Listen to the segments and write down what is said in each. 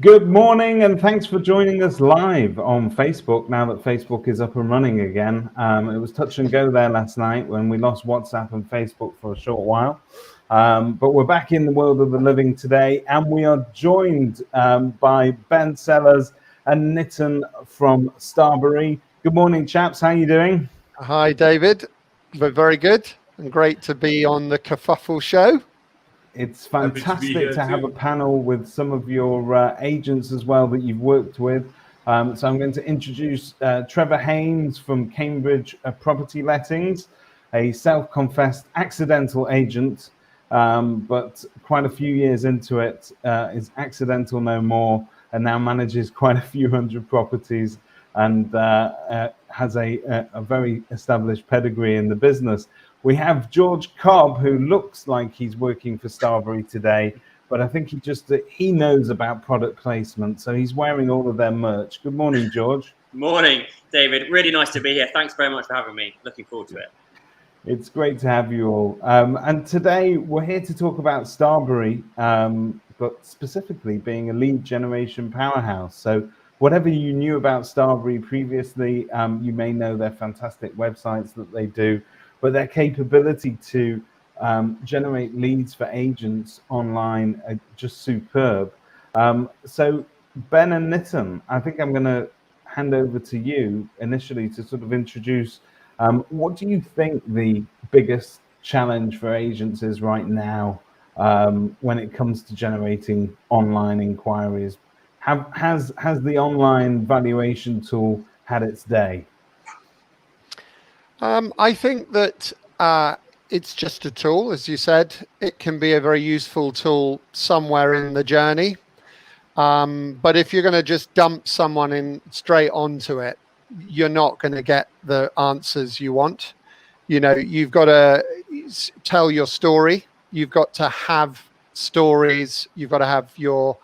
Good morning, and thanks for joining us live on Facebook now that Facebook is up and running again. It was touch and go there last night when we lost WhatsApp and Facebook for a short while. But we're back in the world of the living today, and we are joined by Ben Sellers and Nitin from Starberry. Good morning, chaps. How are you doing? Hi, David. We're very good and great to be on the Kerfuffle show. It's fantastic to have a panel with some of your agents as well that you've worked with. So I'm going to introduce Trevor Haynes from Cambridge Property Lettings, a self-confessed accidental agent, but quite a few years into it, is accidental no more, and now manages quite a few hundred properties and has a very established pedigree in the business. We have George Cobb, who looks like he's working for Starberry today, but I think he knows about product placement, so he's wearing all of their merch. Good morning, George. Morning, David. Really nice to be here. Thanks very much for having me. Looking forward to it. It's great to have you all. And today we're here to talk about Starberry, but specifically being a lead generation powerhouse. So whatever you knew about Starberry previously, you may know their fantastic websites that they do, but their capability to generate leads for agents online are just superb. So Ben and Nitin, I think I'm going to hand over to you initially to sort of introduce what do you think the biggest challenge for agents is right now when it comes to generating online inquiries? Has the online valuation tool had its day? I think that it's just a tool, as you said. It can be a very useful tool somewhere in the journey. But if you're going to just dump someone in straight onto it, you're not going to get the answers you want. You know, you've got to tell your story. You've got to have stories. You've got to have your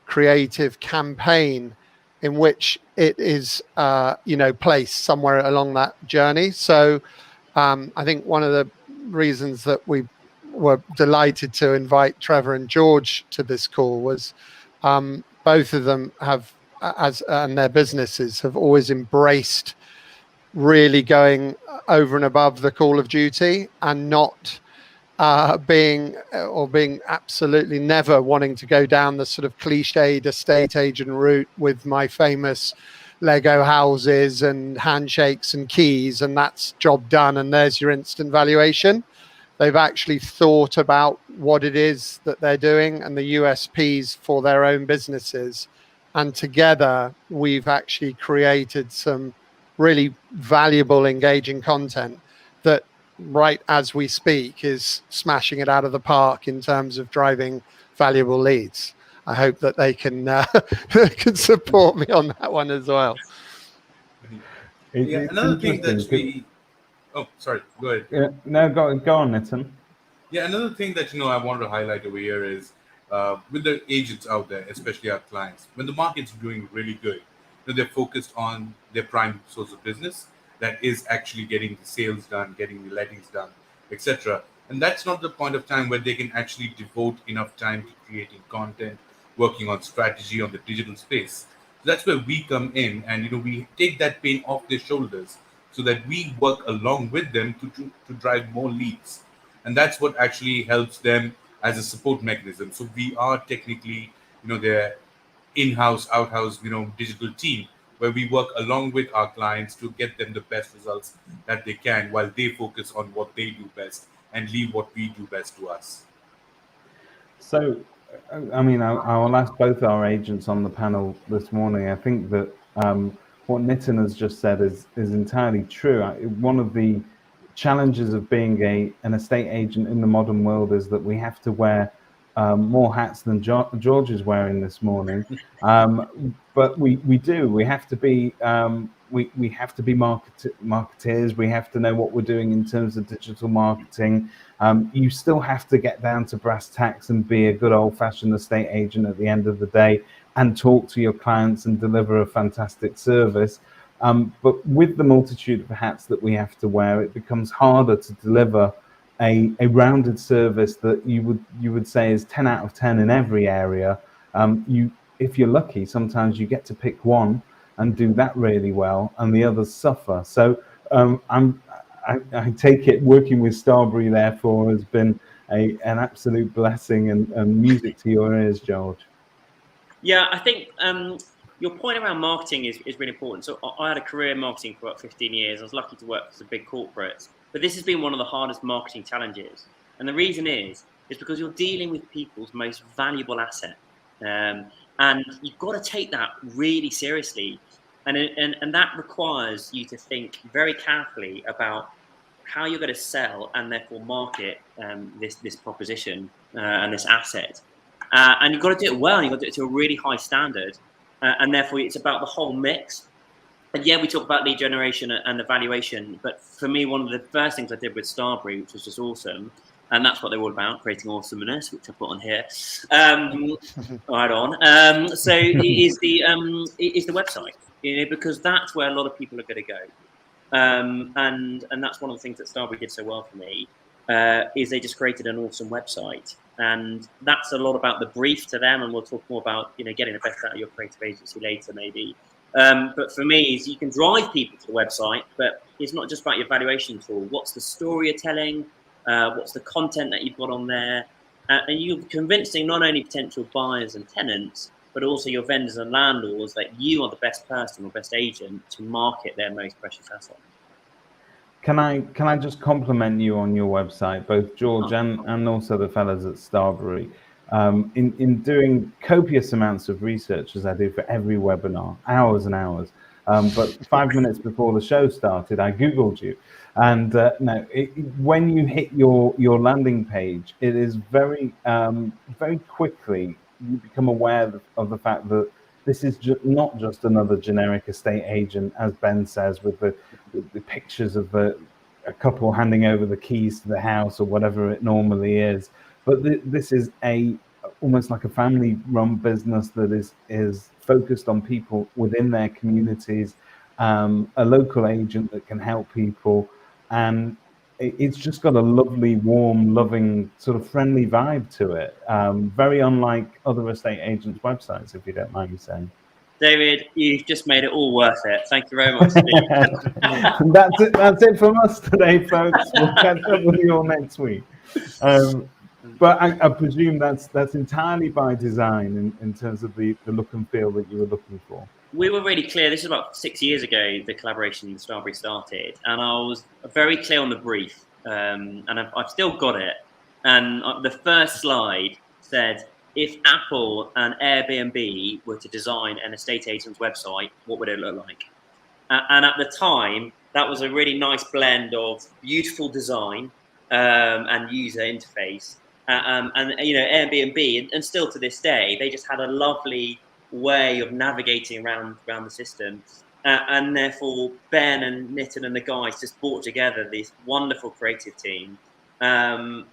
creative campaign in which it is, placed somewhere along that journey. So I think one of the reasons that we were delighted to invite Trevor and George to this call was both of them have, and their businesses have always embraced really going over and above the call of duty and not being absolutely never wanting to go down the sort of cliched estate agent route with my famous Lego houses and handshakes and keys, and that's job done and there's your instant valuation. They've actually thought about what it is that they're doing and the USPs for their own businesses. And together we've actually created some really valuable, engaging content that right as we speak is smashing it out of the park in terms of driving valuable leads. I hope that they can can support me on that one as well. Yeah, another thing that we... Oh, sorry, go ahead. Yeah, no, go on, Nitin. Yeah, another thing that, I want to highlight over here is with the agents out there, especially our clients, when the market's doing really good, they're focused on their prime source of business, that is actually getting the sales done, getting the lettings done, etc. And that's not the point of time where they can actually devote enough time to creating content, working on strategy on the digital space. So that's where we come in, and we take that pain off their shoulders so that we work along with them to drive more leads. And that's what actually helps them as a support mechanism. So we are technically, their in-house, out-house, digital team, where we work along with our clients to get them the best results that they can while they focus on what they do best and leave what we do best to us. So, I mean, I will ask both our agents on the panel this morning. I think that what Nitin has just said is entirely true. One of the challenges of being an estate agent in the modern world is that we have to wear more hats than George is wearing this morning. But we have to be we have to be marketeers. We have to know what we're doing in terms of digital marketing. You still have to get down to brass tacks and be a good old-fashioned estate agent at the end of the day and talk to your clients and deliver a fantastic service. But with the multitude of hats that we have to wear, it becomes harder to deliver a rounded service that you would say is 10 out of 10 in every area. if you're lucky, sometimes you get to pick one and do that really well, and the others suffer. So I take it working with Starberry, therefore, has been an absolute blessing and music to your ears, George. Yeah, I think your point around marketing is really important. So I had a career in marketing for about 15 years. I was lucky to work for some big corporates, but this has been one of the hardest marketing challenges. And the reason is because you're dealing with people's most valuable asset. And you've got to take that really seriously. And that requires you to think very carefully about how you're going to sell and therefore market this proposition and this asset. And you've got to do it well, and you've got to do it to a really high standard. And therefore, it's about the whole mix. And yeah, we talk about lead generation and evaluation, but for me, one of the first things I did with Starberry, which was just awesome, and that's what they're all about, creating awesomeness, which I put on here. Right on. So it is the website, because that's where a lot of people are going to go. And that's one of the things that Starberry did so well for me, is they just created an awesome website. And that's a lot about the brief to them, and we'll talk more about getting the best out of your creative agency later maybe. But for me, is you can drive people to the website, but it's not just about your valuation tool. What's the story you're telling? What's the content that you've got on there? And you're convincing not only potential buyers and tenants, but also your vendors and landlords that you are the best person or best agent to market their most precious asset. Can I just compliment you on your website, both George and also the fellas at Starberry, in doing copious amounts of research, as I do for every webinar, hours and hours. But 5 minutes before the show started, I Googled you. And when you hit your landing page, it is very quickly, you become aware of the fact that this is not just another generic estate agent, as Ben says, with the pictures of a couple handing over the keys to the house or whatever it normally is. But this is almost like a family-run business that is focused on people within their communities, a local agent that can help people, and it's just got a lovely, warm, loving, sort of friendly vibe to it. Very unlike other estate agents' websites, if you don't mind me saying. David, you've just made it all worth it. Thank you very much. That's it from us today, folks. We'll catch up with you all next week. But I presume that's entirely by design in terms of the look and feel that you were looking for. We were really clear. This is about 6 years ago, the collaboration with Starberry started, and I was very clear on the brief, and I've still got it. And the first slide said, if Apple and Airbnb were to design an estate agent's website, what would it look like? And at the time, that was a really nice blend of beautiful design and user interface. And Airbnb, and still to this day, they just had a lovely way of navigating around the system. And therefore, Ben and Nitin and the guys just brought together this wonderful creative team. And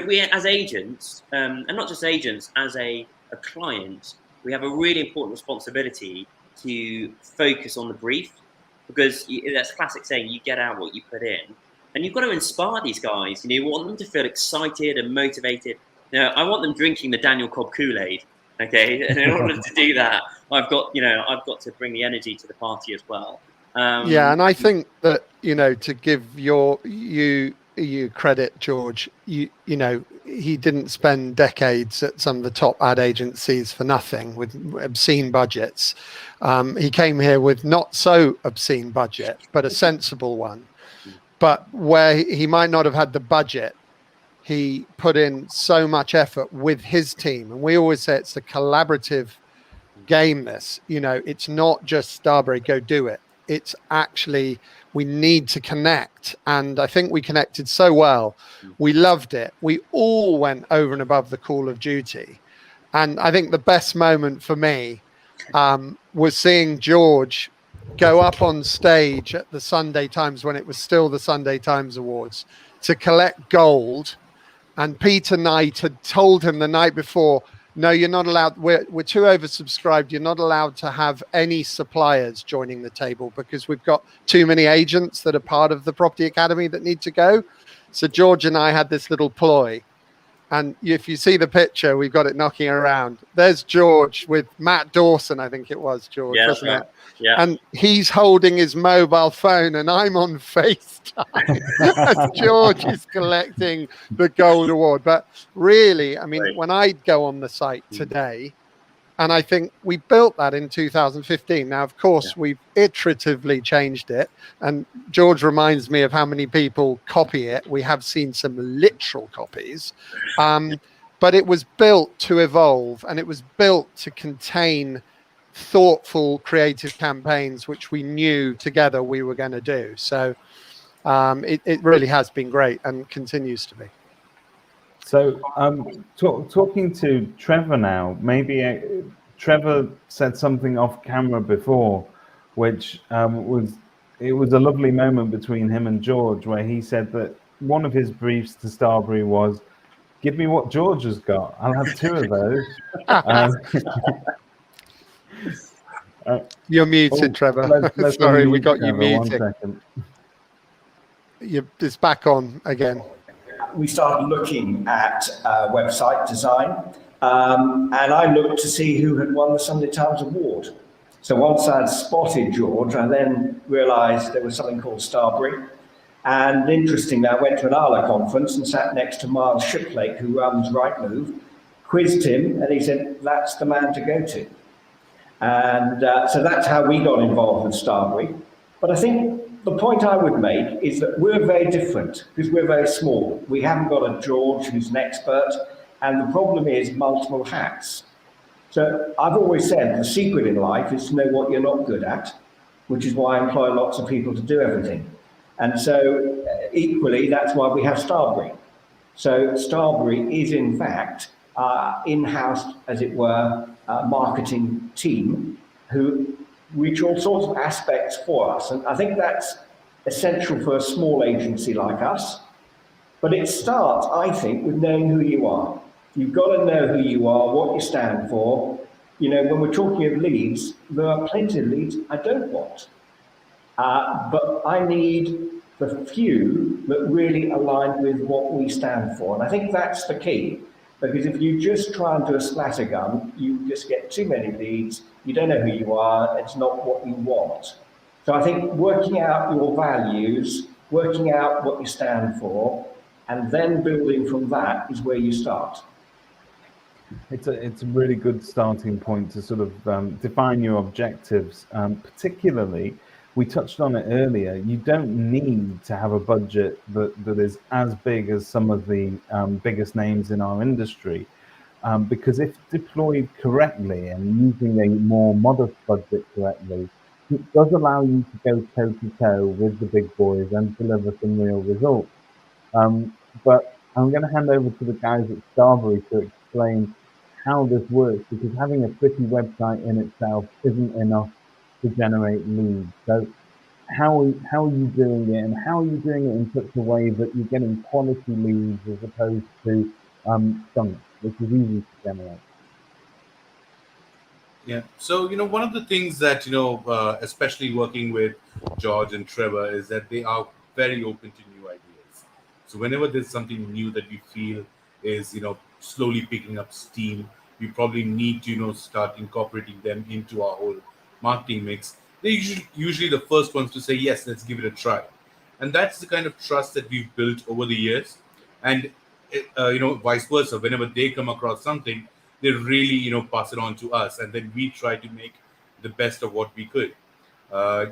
we as agents, and not just agents, as a client, we have a really important responsibility to focus on the brief, because that's a classic saying, you get out what you put in. And you've got to inspire these guys. You want them to feel excited and motivated. I want them drinking the Daniel Cobb Kool-Aid. Okay, and in order to do that, I've got to bring the energy to the party as well. Yeah, and I think that to give you credit, George, he didn't spend decades at some of the top ad agencies for nothing with obscene budgets. He came here with not so obscene budget, but a sensible one. But where he might not have had the budget, he put in so much effort with his team. And we always say it's a collaborative game, this. It's not just Starberry, go do it. It's actually, we need to connect. And I think we connected so well. We loved it. We all went over and above the call of duty. And I think the best moment for me was seeing George go up on stage at the Sunday Times, when it was still the Sunday Times Awards, to collect gold. And Peter Knight had told him the night before, no, you're not allowed. We're too oversubscribed. You're not allowed to have any suppliers joining the table because we've got too many agents that are part of the Property Academy that need to go. So George and I had this little ploy. And if you see the picture, we've got it knocking around. There's George with Matt Dawson, I think it was, George, Yeah, wasn't right. it? Yeah. And he's holding his mobile phone and I'm on FaceTime as George is collecting the gold award. But really, I mean, Right. when I go on the site today, and I think we built that in 2015. Now, of course, we've iteratively changed it. And George reminds me of how many people copy it. We have seen some literal copies. But it was built to evolve, and it was built to contain thoughtful, creative campaigns, which we knew together we were going to do. So it really has been great and continues to be. So, talking to Trevor now, maybe Trevor said something off camera before, which was a lovely moment between him and George, where he said that one of his briefs to Starberry was, "Give me what George has got. I'll have 2 of those." You're muted, Trevor. Let's Sorry, we unmute got you Trevor, muted. 1 second. It's back on again. We started looking at website design, and I looked to see who had won the Sunday Times Award. So once I'd spotted George, I then realised there was something called Starberry. And interestingly, I went to an ALA conference and sat next to Miles Shiplake, who runs Rightmove, quizzed him, and he said, that's the man to go to. And so that's how we got involved with Starberry. But I think the point I would make is that we're very different because we're very small. We haven't got a George who's an expert, and the problem is multiple hats. So I've always said the secret in life is to know what you're not good at, which is why I employ lots of people to do everything. And so equally, that's why we have Starberry. So Starberry is in fact in-house, as it were, marketing team who reach all sorts of aspects for us. And I think that's essential for a small agency like us. But it starts, I think, with knowing who you are. You've got to know who you are, what you stand for. You know, when we're talking of leads, there are plenty of leads I don't want. But I need the few that really align with what we stand for. And I think that's the key. Because if you just try and do a scattergun, you just get too many leads, you don't know who you are, it's not what you want. So I think working out your values, working out what you stand for, and then building from that is where you start. It's a really good starting point to sort of define your objectives. Particularly, we touched on it earlier, you don't need to have a budget that is as big as some of the biggest names in our industry. Because if deployed correctly and using a more modest budget correctly, it does allow you to go toe-to-toe with the big boys and deliver some real results. But I'm going to hand over to the guys at Starberry to explain how this works, because having a pretty website in itself isn't enough to generate leads. So how are you doing it, and how are you doing it in such a way that you're getting quality leads as opposed to stunts, which is easy to generate? Yeah. So, one of the things that, especially working with George and Trevor, is that they are very open to new ideas. So whenever there's something new that we feel is, slowly picking up steam, we probably need to, start incorporating them into our whole marketing mix. They're usually the first ones to say, yes, let's give it a try. And that's the kind of trust that we've built over the years. And, vice versa, whenever they come across something, they really, pass it on to us. And then we try to make the best of what we could.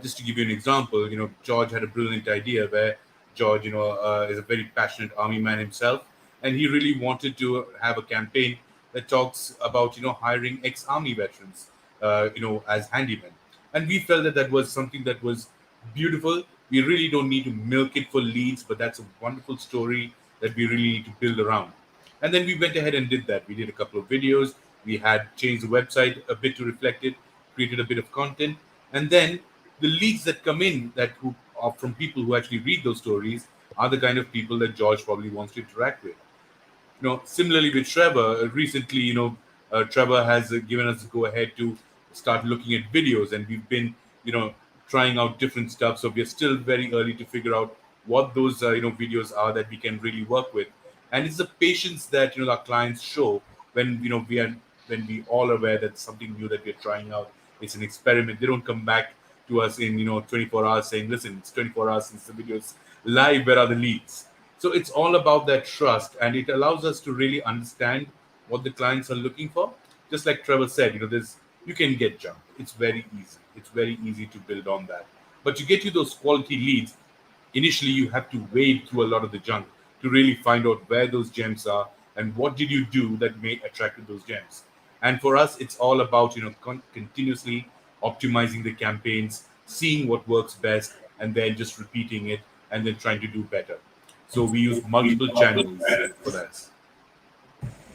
Just to give you an example, George had a brilliant idea where George, is a very passionate army man himself. And he really wanted to have a campaign that talks about, hiring ex-army veterans, as handymen. And we felt that was something that was beautiful. We really don't need to milk it for leads, but that's a wonderful story that we really need to build around. And then we went ahead and did that. We did a couple of videos. We had changed the website a bit to reflect it, created a bit of content. And then the leads that come in who are from people who actually read those stories are the kind of people that George probably wants to interact with. Similarly with Trevor, recently, Trevor has given us the go ahead to start looking at videos, and we've been, trying out different stuff. So we're still very early to figure out what those, videos are that we can really work with. And it's the patience that our clients show when when we all aware that something new that we're trying out, it's an experiment. They don't come back to us in 24 hours saying, listen, it's 24 hours since the video is live, where are the leads? So it's all about that trust, and it allows us to really understand what the clients are looking for. Just like Trevor said, you can get junk. It's very easy. It's very easy to build on that. But to get you those quality leads, initially you have to wade through a lot of the junk to really find out where those gems are and what did you do that may attract those gems. And for us, it's all about continuously optimizing the campaigns, seeing what works best, and then just repeating it and then trying to do better. So we use multiple channels for that.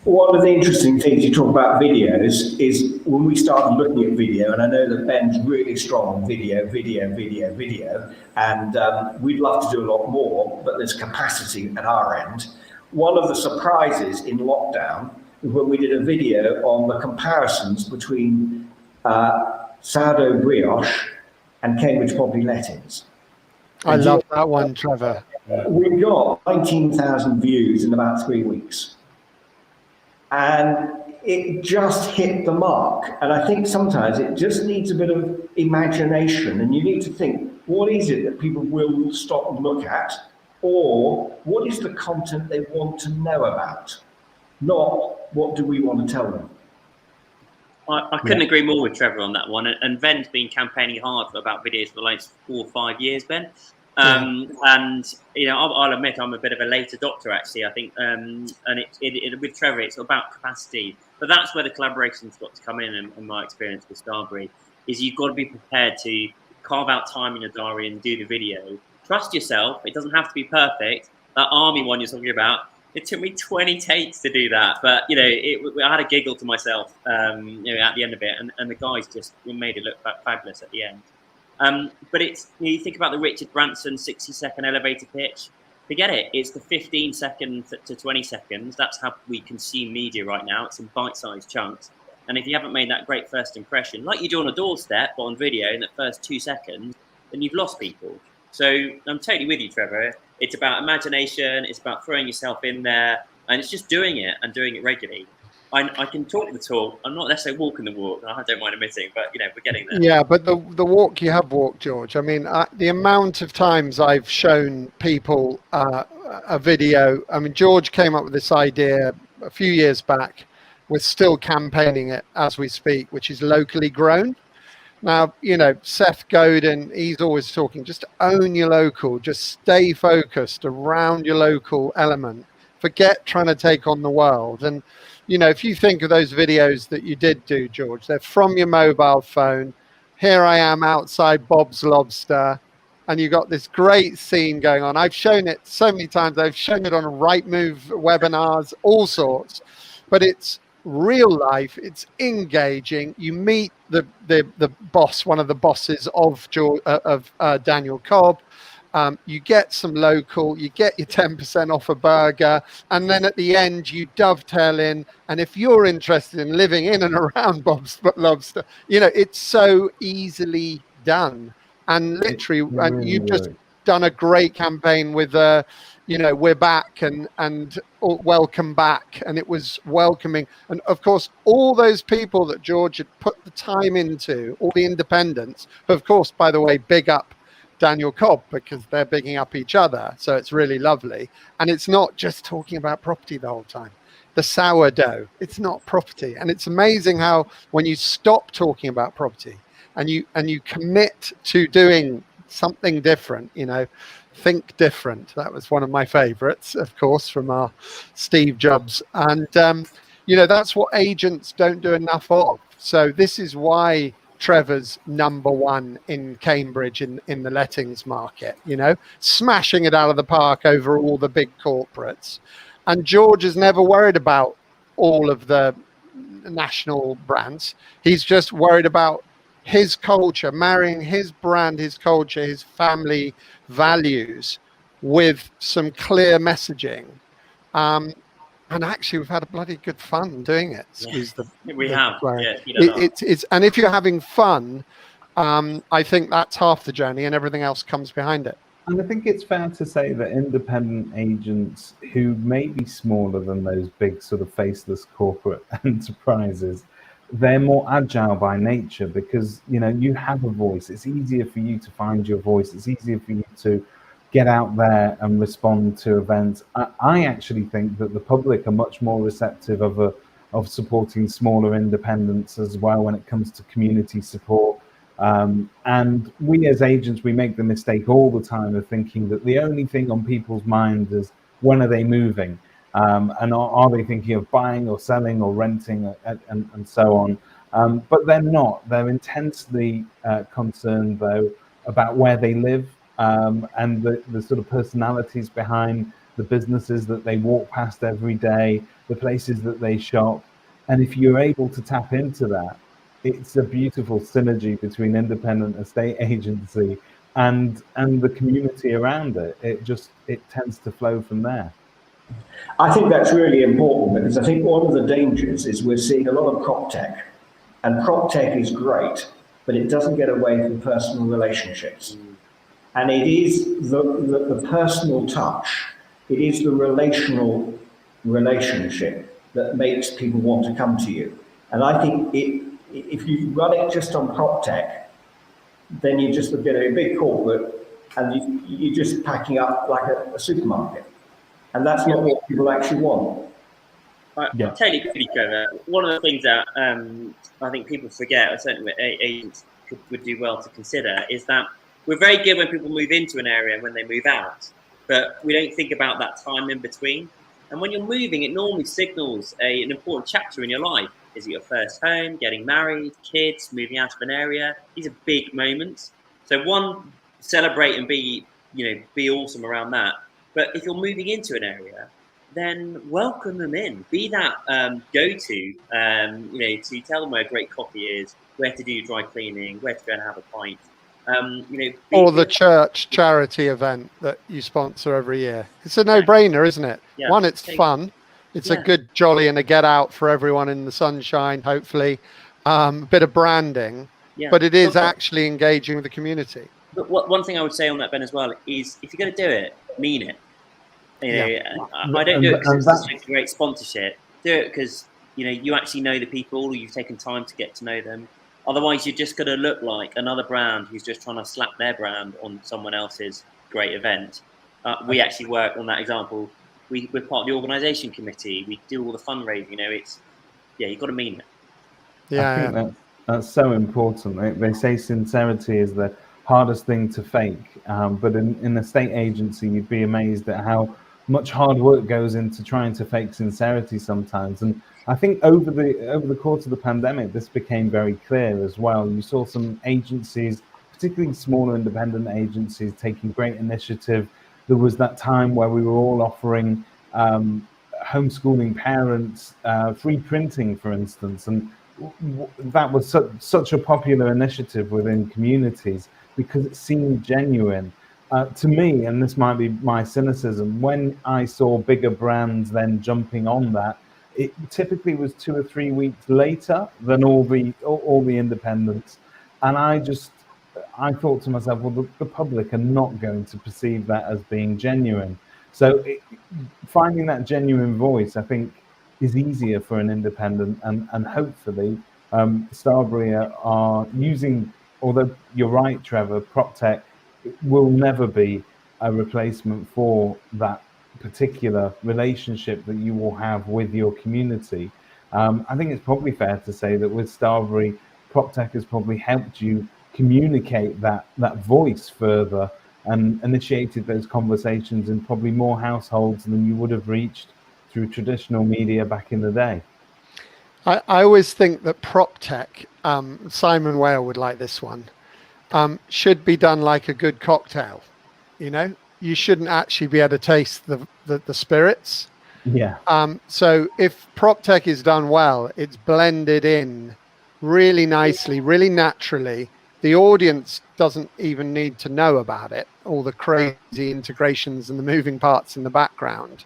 One of the interesting things you talk about videos is when we started looking at video, and I know that Ben's really strong on video, and we'd love to do a lot more, but there's capacity at our end. One of the surprises in lockdown was when we did a video on the comparisons between sourdough brioche and Cambridge property lettings. I love that one, Trevor. We got 19,000 views in about 3 weeks. And it just hit the mark. And I think sometimes it just needs a bit of imagination, and you need to think, what is it that people will stop and look at? Or what is the content they want to know about? Not what do we want to tell them? I couldn't agree more with Trevor on that one. And Ben's been campaigning hard about videos for the last 4 or 5 years, Ben. And I'll admit I'm a bit of a late adopter, actually. I think, and with Trevor, it's about capacity. But that's where the collaboration's got to come in my experience with Starberry, is you've got to be prepared to carve out time in your diary and do the video. Trust yourself. It doesn't have to be perfect. That army one you're talking about, it took me 20 takes to do that. But, I had a giggle to myself, at the end of it. And the guys just made it look fabulous at the end. But you think about the Richard Branson 60-second elevator pitch. Forget it. It's the 15 seconds to 20 seconds. That's how we consume media right now. It's in bite-sized chunks. And if you haven't made that great first impression, like you do on a doorstep or on video in the first 2 seconds, then you've lost people. So I'm totally with you, Trevor. It's about imagination. It's about throwing yourself in there. And it's just doing it and doing it regularly. I can talk the talk. I'm not necessarily walking the walk. I don't mind admitting, but we're getting there. Yeah, but the walk you have walked, George. I mean, the amount of times I've shown people a video. I mean, George came up with this idea a few years back. We're still campaigning it as we speak, which is locally grown. Now, Seth Godin, he's always talking, just own your local, just stay focused around your local element. Forget trying to take on the world. And if you think of those videos that you did do, George, they're from your mobile phone. Here I am outside Bob's Lobster, and you've got this great scene going on. I've shown it so many times. I've shown it on Rightmove webinars, all sorts. But it's real life. It's engaging. You meet the boss, one of the bosses of Daniel Cobb. You get some local, you get your 10% off a burger, and then at the end you dovetail in. And if you're interested in living in and around Bob's Lobster, it's so easily done. And literally, and you've just done a great campaign with, we're back and welcome back. And it was welcoming. And of course, all those people that George had put the time into, all the independents, but of course, by the way, big up Daniel Cobb, because they're bigging up each other. So it's really lovely. And it's not just talking about property the whole time. The sourdough, it's not property. And it's amazing how when you stop talking about property and you commit to doing something different, think different. That was one of my favorites, of course, from our Steve Jobs. And, that's what agents don't do enough of. So this is why Trevor's #1 in Cambridge in the lettings market, smashing it out of the park over all the big corporates. And George is never worried about all of the national brands. He's just worried about his culture, marrying his brand, his culture, his family values with some clear messaging. And actually, we've had a bloody good fun doing it. We have. Yeah, it's if you're having fun, I think that's half the journey, and everything else comes behind it. And I think it's fair to say that independent agents who may be smaller than those big sort of faceless corporate enterprises, they're more agile by nature because, you know, you have a voice. It's easier for you to find your voice. It's easier for you to get out there and respond to events. I actually think that the public are much more receptive of supporting smaller independents as well when it comes to community support. And we as agents, we make the mistake all the time of thinking that the only thing on people's minds is when are they moving, and are they thinking of buying or selling or renting, and so on. But they're not. They're intensely concerned, though, about where they live, and the sort of personalities behind the businesses that they walk past every day, the places that they shop. And if you're able to tap into that, it's a beautiful synergy between independent estate agency and the community around it. It tends to flow from there. I think that's really important because I think one of the dangers is we're seeing a lot of prop tech, and prop tech is great, but it doesn't get away from personal relationships. And it is the personal touch, it is the relational relationship that makes people want to come to you. And I think if you run it just on prop tech, then you just get a big corporate and you're just packing up like a supermarket. And that's not what people actually want. I totally agree, Trevor. One of the things that I think people forget, or certainly agents would do well to consider, is that we're very good when people move into an area and when they move out, but we don't think about that time in between. And when you're moving, it normally signals an important chapter in your life. Is it your first home, getting married, kids, moving out of an area? These are big moments. So one, celebrate and be awesome around that. But if you're moving into an area, then welcome them in. Be that go-to, to tell them where great coffee is, where to do dry cleaning, where to go and have a pint. Or the church charity event that you sponsor every year. It's a no-brainer, isn't it? Yeah. One, it's fun. It's a good jolly and a get out for everyone in the sunshine, hopefully. Bit of branding, but it is actually engaging with the community. But one thing I would say on that, Ben, as well, is if you're going to do it, mean it. I don't do it because it's a great sponsorship. Do it because you actually know the people, or you've taken time to get to know them. Otherwise, you're just going to look like another brand who's just trying to slap their brand on someone else's great event. We actually work on that example. We're part of the organisation committee. We do all the fundraising. You've got to mean it. Yeah, I think that's so important. They say sincerity is the hardest thing to fake, but in a state agency, you'd be amazed at how much hard work goes into trying to fake sincerity sometimes. And I think over the course of the pandemic, this became very clear as well. You saw some agencies, particularly smaller independent agencies, taking great initiative. There was that time where we were all offering homeschooling parents free printing, for instance, and that was such a popular initiative within communities because it seemed genuine. To me, and this might be my cynicism, when I saw bigger brands then jumping on that, it typically was 2 or 3 weeks later than all the independents, and I thought to myself, well, the public are not going to perceive that as being genuine. So finding that genuine voice, I think, is easier for an independent, and hopefully Starberry are using, although you're right, Trevor, prop tech will never be a replacement for that particular relationship that you will have with your community. I think it's probably fair to say that with Starberry, prop tech has probably helped you communicate that voice further and initiated those conversations in probably more households than you would have reached through traditional media back in the day. I always think that prop tech, Simon Whale would like this one, should be done like a good cocktail. You shouldn't actually be able to taste the spirits. Yeah. So if prop tech is done well, it's blended in really nicely, really naturally. The audience doesn't even need to know about it, all the crazy integrations and the moving parts in the background.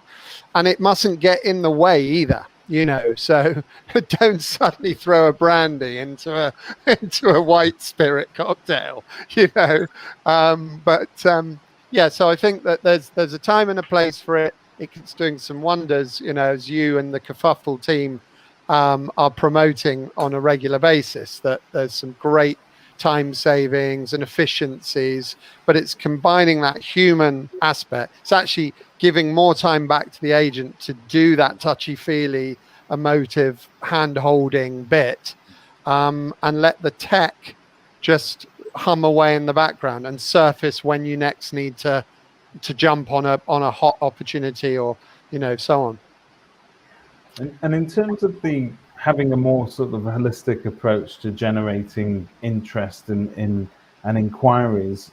And it mustn't get in the way either, so don't suddenly throw a brandy into a white spirit cocktail, but yeah, so I think that there's a time and a place for it. It's doing some wonders, you know, as you and the Kerfuffle team are promoting on a regular basis, that there's some great time savings and efficiencies, but it's combining that human aspect. It's actually giving more time back to the agent to do that touchy-feely, emotive hand-holding bit, and let the tech just hum away in the background and surface when you next need to jump on a hot opportunity, or, you know, so on. And in terms of the having a more sort of holistic approach to generating interest in and inquiries,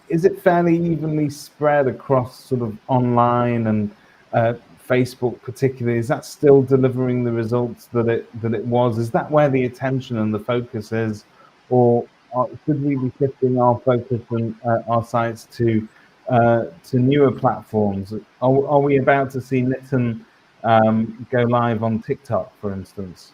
is it fairly evenly spread across sort of online and Facebook particularly? Is that still delivering the results that it was? Is that where the attention and the focus is, or should we be shifting our focus and our sites to newer platforms? Are we about to see Nitin go live on TikTok, for instance?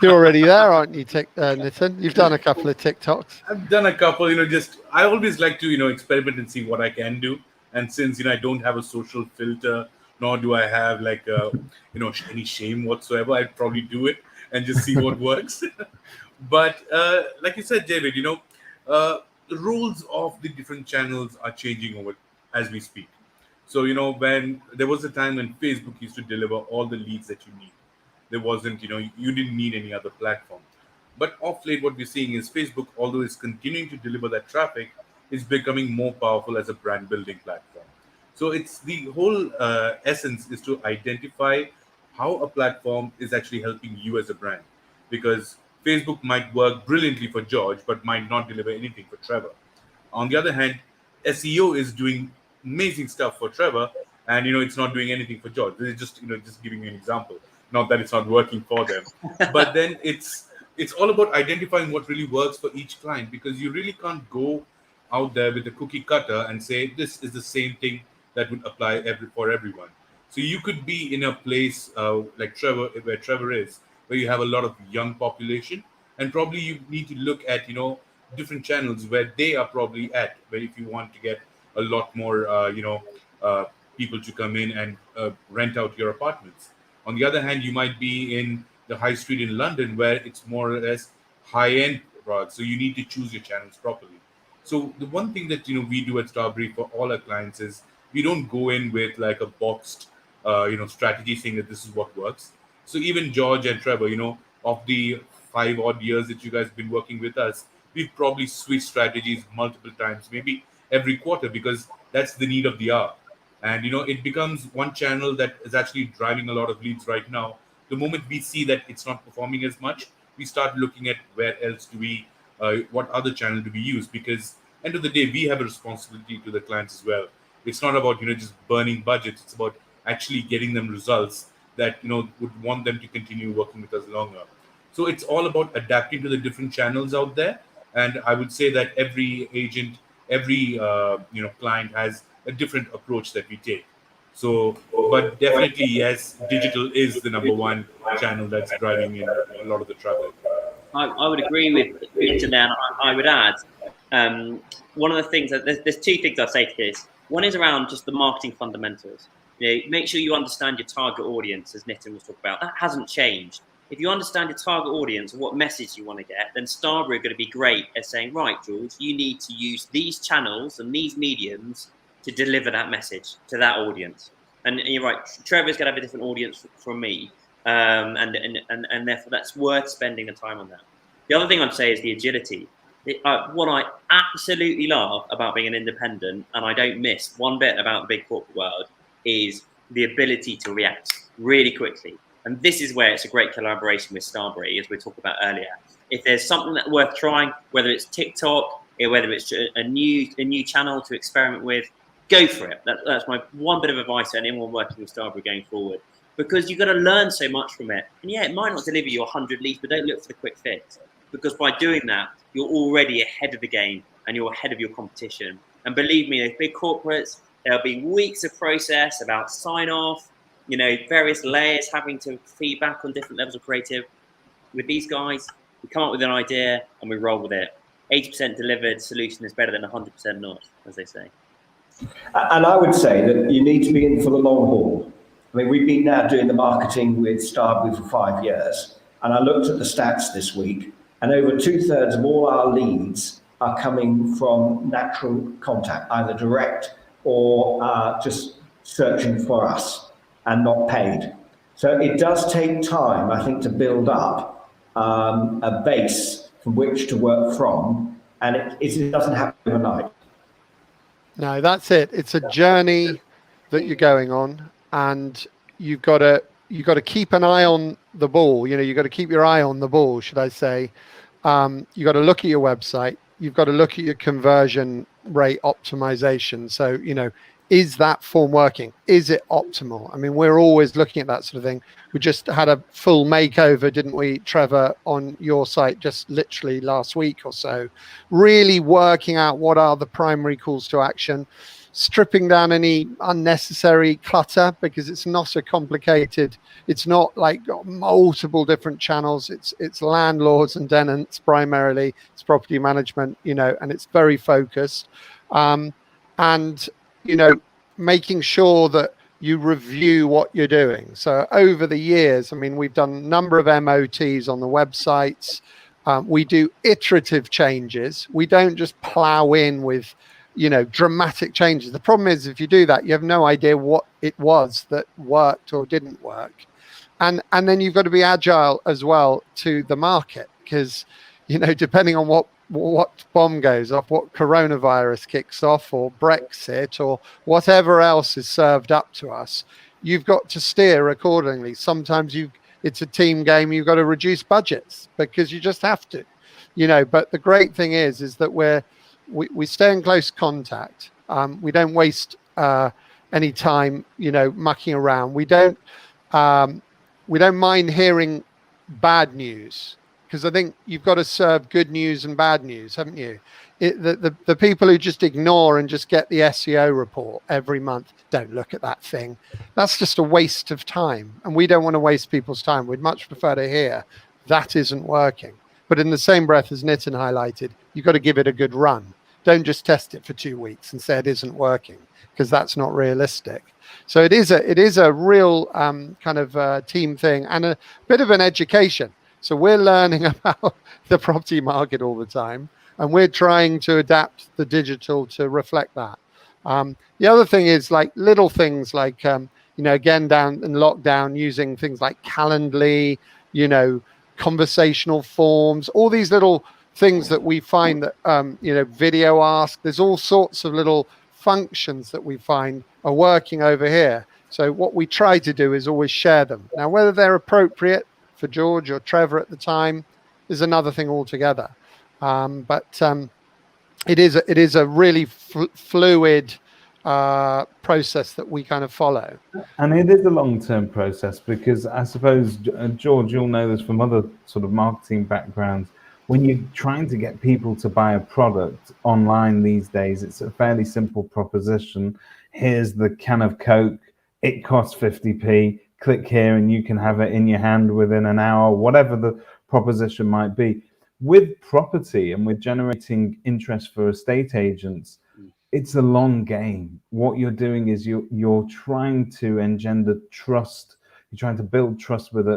You're already there, aren't you, Nitin? You've done a couple of TikToks. I've done a couple, I always like to, experiment and see what I can do. And since, I don't have a social filter, nor do I have like, any shame whatsoever, I'd probably do it and just see what works. But like you said, David, the rules of the different channels are changing over as we speak. So, when there was a time when Facebook used to deliver all the leads that you need, there wasn't, you didn't need any other platform. But off late, what we're seeing is Facebook, although it's continuing to deliver that traffic, is becoming more powerful as a brand building platform. So it's the whole essence is to identify how a platform is actually helping you as a brand. Because Facebook might work brilliantly for George, but might not deliver anything for Trevor. On the other hand, SEO is doing amazing stuff for Trevor, and it's not doing anything for George. This is just giving you an example. Not that it's not working for them, but then it's all about identifying what really works for each client, because you really can't go out there with a cookie cutter and say this is the same thing that would apply for everyone. So you could be in a place like Trevor, where Trevor is, where you have a lot of young population, and probably you need to look at different channels where they are probably at, where if you want to get a lot more people to come in and rent out your apartments. On the other hand, you might be in the high street in London, where it's more or less high-end products, so you need to choose your channels properly. So the one thing that we do at Starberry for all our clients is we don't go in with like a boxed strategy saying that this is what works. So even George and Trevor, of the 5 odd years that you guys have been working with us, we've probably switched strategies multiple times, maybe every quarter, because that's the need of the hour. And it becomes one channel that is actually driving a lot of leads right now. The moment we see that it's not performing as much, we start looking at where else do we what other channel do we use, because end of the day we have a responsibility to the clients as well. It's not about just burning budgets. It's about actually getting them results that would want them to continue working with us longer. So it's all about adapting to the different channels out there. And I would say that every agent, every client has a different approach that we take. So, but definitely, yes, digital is the number one channel that's driving in a lot of the traffic. I would agree with Nitin there. I would add one of the things that there's 2 things I'd say to this. One is around just the marketing fundamentals. Make sure you understand your target audience, as Nitin was talking about. That hasn't changed. If you understand your target audience and what message you want to get, then Starberry are going to be great at saying, right, George, you need to use these channels and these mediums to deliver that message to that audience. And you're right, Trevor's going to have a different audience from me, and therefore that's worth spending the time on that. The other thing I'd say is the agility. What I absolutely love about being an independent, and I don't miss one bit about the big corporate world, is the ability to react really quickly. And this is where it's a great collaboration with Starberry, as we talked about earlier. If there's something that's worth trying, whether it's TikTok, whether it's a new channel to experiment with, go for it. That's my one bit of advice to anyone working with Starberry going forward, because you've got to learn so much from it. And yeah, it might not deliver you 100 leads, but don't look for the quick fix, because by doing that, you're already ahead of the game and you're ahead of your competition. And believe me, those big corporates, there'll be weeks of process about sign off, various layers having to feedback on different levels of creative. With these guys, we come up with an idea and we roll with it. 80% delivered solution is better than 100% not, as they say. And I would say that you need to be in for the long haul. I mean, we've been now doing the marketing with Starberry for 5 years, and I looked at the stats this week, and over 2/3 of all our leads are coming from natural contact, either direct or just searching for us and not paid. So it does take time, I think, to build up a base from which to work from, and it doesn't happen overnight. No, that's it. It's a journey that you're going on, and you've got to keep an eye on the ball. You know, you've got to keep your eye on the ball, should I say? You've got to look at your website. You've got to look at your conversion rate optimization. So, you know, is that form working? Is it optimal? I mean, we're always looking at that sort of thing. We just had a full makeover, didn't we, Trevor, on your site just literally last week or so, really working out what are the primary calls to action, stripping down any unnecessary clutter, because it's not a complicated, it's not like got multiple different channels. It's landlords and tenants primarily, it's property management, you know, and it's very focused. And you know, making sure that you review what you're doing. So over the years, I mean, we've done a number of MOTs on the websites. We do iterative changes. We don't just plow in with, you know, dramatic changes. The problem is, if you do that, you have no idea what it was that worked or didn't work. And then you've got to be agile as well to the market, because, you know, depending on what bomb goes off, what coronavirus kicks off, or Brexit, or whatever else is served up to us, you've got to steer accordingly. Sometimes it's a team game. You've got to reduce budgets because you just have to, you know. But the great thing is that we stay in close contact. We don't waste any time, you know, mucking around. We don't mind hearing bad news, because I think you've got to serve good news and bad news, haven't you? The people who just ignore and just get the SEO report every month, don't look at that thing. That's just a waste of time. And we don't want to waste people's time. We'd much prefer to hear that isn't working. But in the same breath, as Nitin highlighted, you've got to give it a good run. Don't just test it for 2 weeks and say it isn't working, because that's not realistic. So it is a real kind of team thing, and a bit of an education. So we're learning about the property market all the time, and we're trying to adapt the digital to reflect that. The other thing is like little things like, you know, again, down in lockdown, using things like Calendly, you know, conversational forms, all these little things that we find that, you know, video ask, there's all sorts of little functions that we find are working over here. So what we try to do is always share them. Now, whether they're appropriate for George or Trevor at the time is another thing altogether. But it is a really fluid process that we kind of follow. And it is a long-term process, because I suppose, George, you'll know this from other sort of marketing backgrounds. When you're trying to get people to buy a product online these days, it's a fairly simple proposition. Here's the can of Coke. It costs 50p. Click here and you can have it in your hand within an hour, whatever the proposition might be. With property and with generating interest for estate agents, it's a long game. What you're doing is you're trying to engender trust. You're trying to build trust with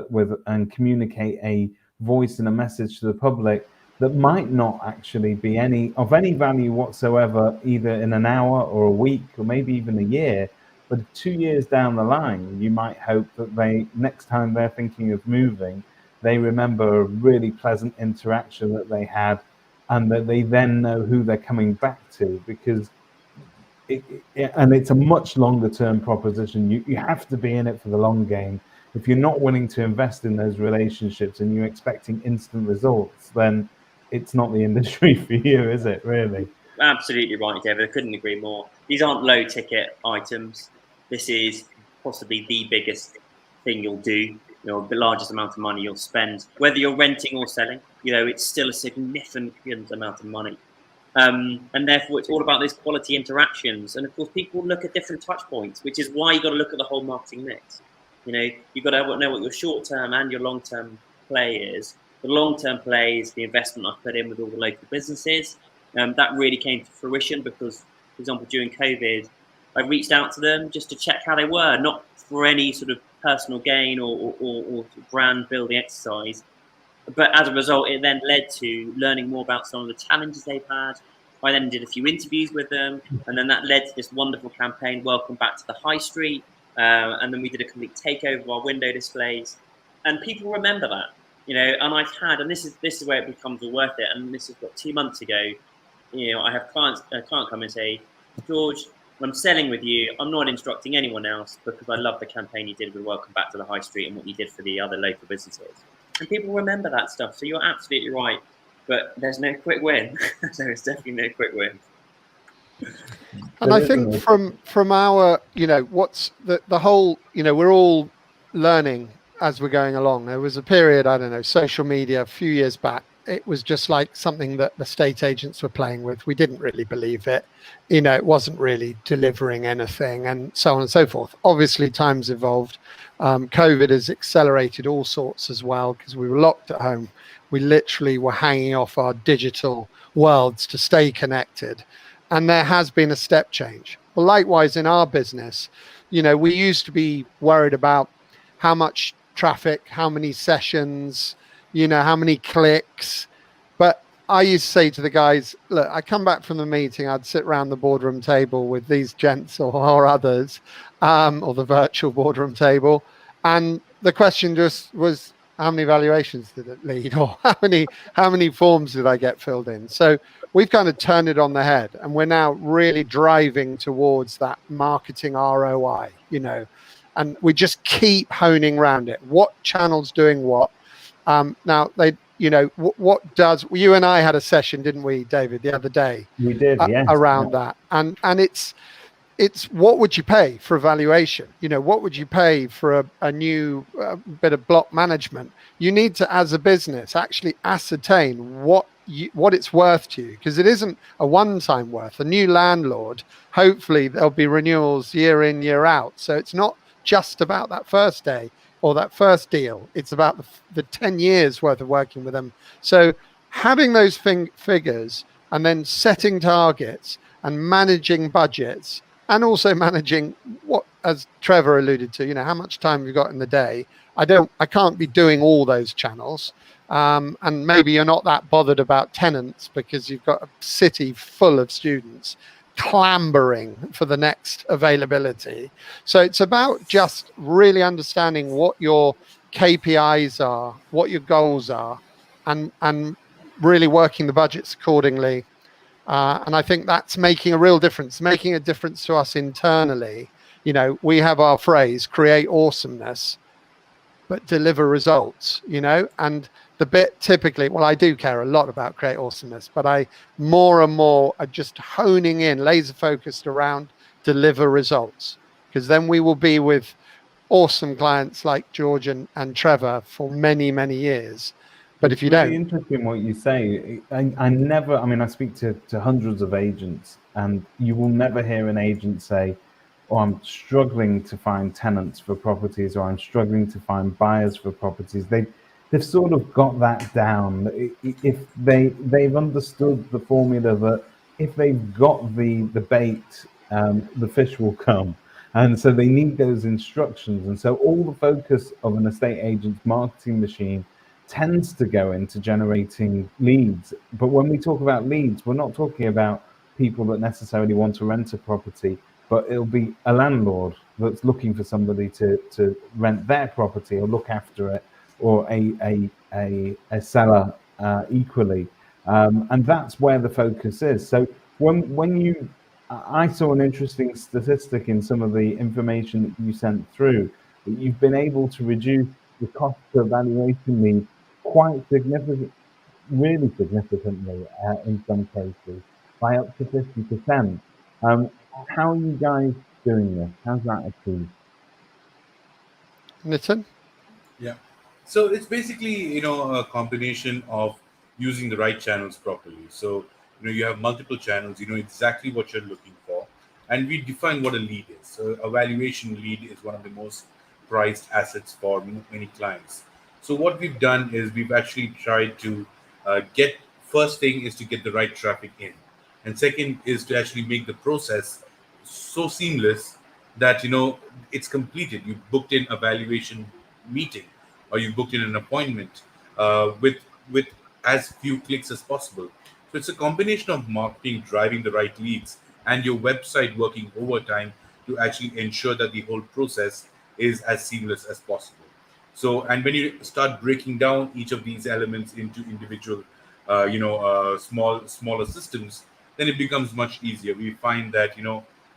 and communicate a voice and a message to the public that might not actually be of any value whatsoever, either in an hour or a week or maybe even a year. But 2 years down the line, you might hope that next time they're thinking of moving, they remember a really pleasant interaction that they had, and that they then know who they're coming back to, because it's a much longer term proposition. You have to be in it for the long game. If you're not willing to invest in those relationships and you're expecting instant results, then it's not the industry for you, is it, really? Absolutely right, David. I couldn't agree more. These aren't low ticket items. This is possibly the biggest thing you'll do, you know, the largest amount of money you'll spend. Whether you're renting or selling, you know, it's still a significant amount of money. And therefore, it's all about those quality interactions. And of course, people look at different touch points, which is why you've got to look at the whole marketing mix. You know, you've got to know what your short-term and your long-term play is. The long-term play is the investment I've put in with all the local businesses. That really came to fruition because, for example, during COVID, I reached out to them just to check how they were, not for any sort of personal gain or brand building exercise. But as a result, it then led to learning more about some of the challenges they've had. I then did a few interviews with them, and then that led to this wonderful campaign, Welcome Back to the High Street. And then we did a complete takeover of our window displays. And people remember that, and I've had, and this is where it becomes all worth it. And this is what, 2 months ago, I have a client come and say, George, I'm selling with you. I'm not instructing anyone else because I love the campaign you did with Welcome Back to the High Street and what you did for the other local businesses. And people remember that stuff. So you're absolutely right. But there's no quick win. There is definitely no quick win. And I think from our, what's the whole, we're all learning as we're going along. There was a period, I don't know, social media a few years back. It was just like something that the estate agents were playing with. We didn't really believe it. It wasn't really delivering anything and so on and so forth. Obviously, times evolved. COVID has accelerated all sorts as well because we were locked at home. We literally were hanging off our digital worlds to stay connected. And there has been a step change. Well, likewise, in our business, we used to be worried about how much traffic, how many sessions, how many clicks. But I used to say to the guys, look, I come back from the meeting, I'd sit around the boardroom table with these gents or others, or the virtual boardroom table. And the question just was, how many valuations did it lead? Or how many forms did I get filled in? So we've kind of turned it on the head, and we're now really driving towards that marketing ROI, and we just keep honing around it. What channel's doing what? Now what does, you and I had a session, didn't we, David, the other day? We did, yes. Around that. And it's what would you pay for evaluation? What would you pay for a new bit of block management? You need to, as a business, actually ascertain what it's worth to you, because it isn't a one-time worth. A new landlord, hopefully there'll be renewals year in, year out. So it's not just about that first day or that first deal. It's about the 10 years worth of working with them. So having those figures and then setting targets and managing budgets, and also managing what, as Trevor alluded to, how much time you've got in the day. I can't be doing all those channels. And maybe you're not that bothered about tenants because you've got a city full of students clambering for the next availability. So it's about just really understanding what your KPIs are, what your goals are, and really working the budgets accordingly. And I think that's making a real difference, making a difference to us internally. We have our phrase, create awesomeness, but deliver results, and the bit typically, well, I do care a lot about create awesomeness, but I more and more are just honing in, laser focused around deliver results, because then we will be with awesome clients like George and Trevor for many, many years. But if you don't, it's really interesting what you say. I speak to hundreds of agents, and you will never hear an agent say, oh, I'm struggling to find tenants for properties, or I'm struggling to find buyers for properties. They've sort of got that down. If they've understood the formula that if they've got the bait, the fish will come. And so they need those instructions. And so all the focus of an estate agent's marketing machine tends to go into generating leads. But when we talk about leads, we're not talking about people that necessarily want to rent a property, but it'll be a landlord that's looking for somebody to rent their property or look after it, or a seller equally. And that's where the focus is. So I saw an interesting statistic in some of the information that you sent through, that you've been able to reduce the cost of valuation leads quite really significantly in some cases, by up to 50%. How are you guys doing this? How's that achieved? Nitin? Yeah. So it's basically, a combination of using the right channels properly. So, you have multiple channels, you know exactly what you're looking for, and we define what a lead is. So a valuation lead is one of the most prized assets for many clients. So what we've done is we've actually tried to first thing is to get the right traffic in. And second is to actually make the process so seamless that it's completed. You booked in a valuation meeting, or you booked in an appointment with as few clicks as possible. So it's a combination of marketing driving the right leads and your website working overtime to actually ensure that the whole process is as seamless as possible. So, and when you start breaking down each of these elements into individual, smaller systems, then it becomes much easier. We find that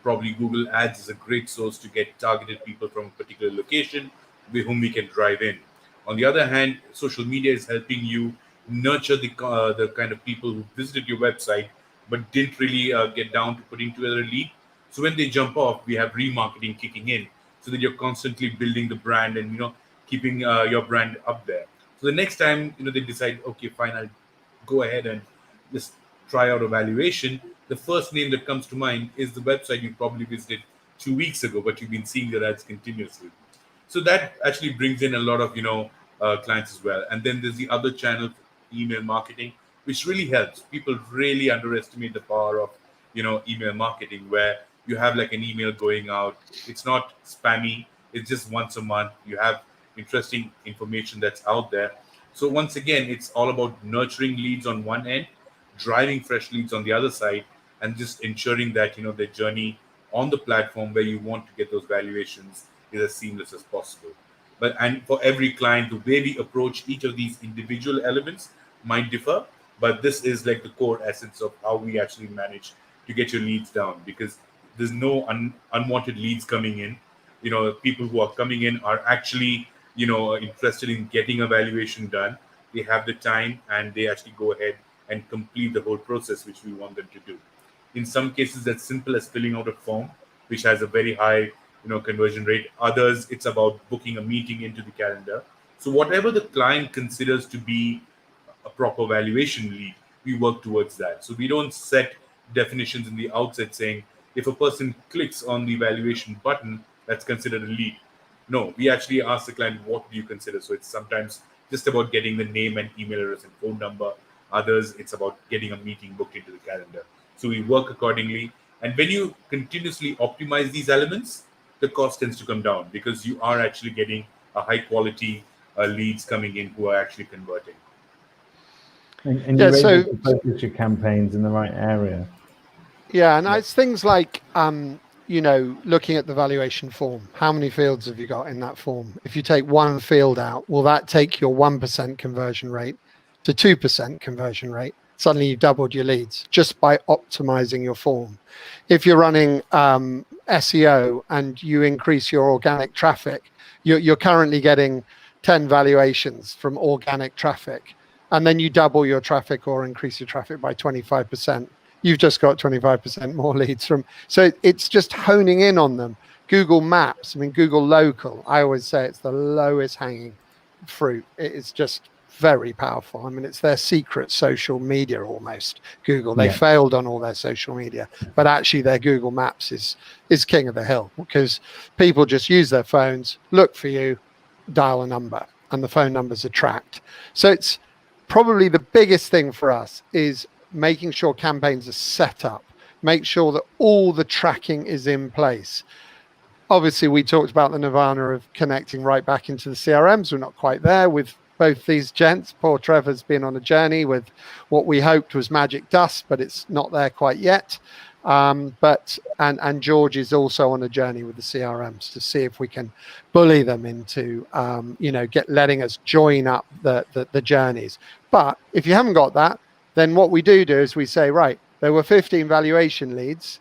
probably Google Ads is a great source to get targeted people from a particular location with whom we can drive in. On the other hand, social media is helping you nurture the kind of people who visited your website but didn't really get down to putting together a lead. So when they jump off, we have remarketing kicking in, so that you're constantly building the brand and keeping your brand up there. So the next time they decide, okay, fine, I'll go ahead and just try out a valuation, the first name that comes to mind is the website you probably visited 2 weeks ago, but you've been seeing their ads continuously. So that actually brings in a lot of clients as well. And then there's the other channel, email marketing, which really helps. People really underestimate the power of email marketing, where you have like an email going out. It's not spammy. It's just once a month. You have interesting information that's out there. So once again, it's all about nurturing leads on one end, driving fresh leads on the other side, and just ensuring that the journey on the platform where you want to get those valuations is as seamless as possible. And for every client, the way we approach each of these individual elements might differ, but this is like the core essence of how we actually manage to get your leads down, because there's no unwanted leads coming in. People who are coming in are actually interested in getting a valuation done. They have the time and they actually go ahead and complete the whole process which we want them to do. In some cases, that's simple as filling out a form, which has a very high conversion rate. Others, it's about booking a meeting into the calendar. So whatever the client considers to be a proper valuation lead, we work towards that. So we don't set definitions in the outset saying if a person clicks on the valuation button, that's considered a lead. No, we actually ask the client, what do you consider? So it's sometimes just about getting the name and email address and phone number. Others, it's about getting a meeting booked into the calendar. So we work accordingly. And when you continuously optimize these elements, the cost tends to come down, because you are actually getting a high quality leads coming in who are actually converting. And you're able to focus your campaigns in the right area. Yeah, and it's things like looking at the valuation form. How many fields have you got in that form? If you take one field out, will that take your 1% conversion rate to 2% conversion rate? Suddenly you've doubled your leads just by optimizing your form. If you're running SEO and you increase your organic traffic, you're currently getting 10 valuations from organic traffic, and then you double your traffic or increase your traffic by 25%. You've just got 25% more leads from. So it's just honing in on them. Google Maps, Google Local, I always say it's the lowest hanging fruit. It is just very powerful. It's their secret social media almost. Google, they failed on all their social media, but actually their Google Maps is king of the hill, because people just use their phones, look for you, dial a number, and the phone numbers are tracked. So it's probably the biggest thing for us is making sure campaigns are set up, make sure that all the tracking is in place. Obviously, we talked about the nirvana of connecting right back into the CRMs. We're not quite there with both these gents. Poor Trevor's been on a journey with what we hoped was magic dust, but it's not there quite yet. But George is also on a journey with the CRMs to see if we can bully them into letting us join up the journeys. But if you haven't got that, then what we do is we say, right, there were 15 valuation leads.